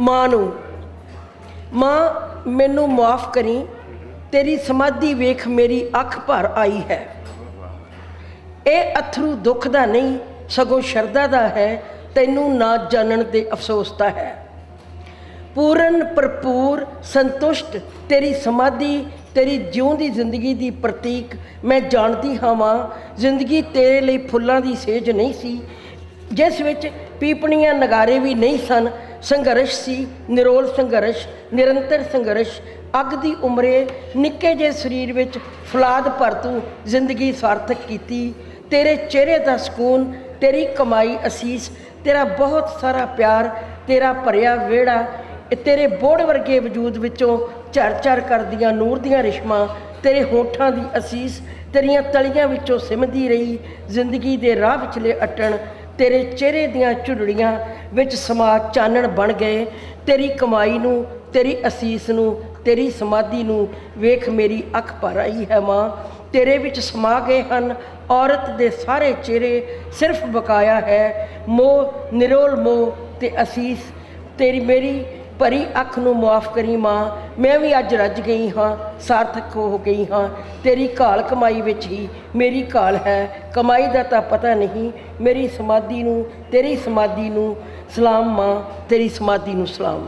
मां नूं, मां मैनू माफ़ करी, तेरी समाधि वेख मेरी अख भर आई है। ये अथरू दुख दा नहीं सगों शरदा दा है, तैनू ना जानन ते अफसोस दा है। पूਰਨ भरपूर संतुष्ट तेरी समाधि, तेरी जिउंदी जिंदगी दी प्रतीक मैं जानती हाँ मां। जिंदगी तेरे लिए फुल्लां दी सेज नहीं सी, जिस विच पीपणियां नगारे भी नहीं सन। संघर्ष सी, निरोल संघर्ष, निरंतर संघर्ष। अग दी उमरे निक्के जे शरीर विच फलाद भर तू जिंदगी सार्थक कीती। तेरे चेहरे दा सकून, तेरी कमाई असीस, तेरा बहुत सारा प्यार, तेरा भरिया वेड़ा, तेरे बोड़ वर्गे वजूद विचों झर झर करदियां नूर दियां रिश्मां, तेरे होठां दी असीस तेरियां तलियां विचों सिमदी रही। जिंदगी दे राह विचले अटण तेरे चेहरे दियां झुरड़ियां विच समा चानण बन गए। तेरी कमाई नूं, तेरी असीस नूं, तेरी समाधि नूं वेख मेरी अख भर आई है मां। तेरे विच समा गए हन औरत दे सारे चेहरे, सिर्फ बकाया है मोह, निरोल मोह ते असीस। तेरी मेरी भरी अख नूं माफ़ करी मां, मैं भी अज रज गई हाँ, सार्थक हो गई हाँ। तेरी घाल कमाई विच ही मेरी घाल है, कमाई दा तां पता नहीं। मेरी समाधि नूं, तेरी समाधि नूं सलाम मां, तेरी समाधि नूं सलाम।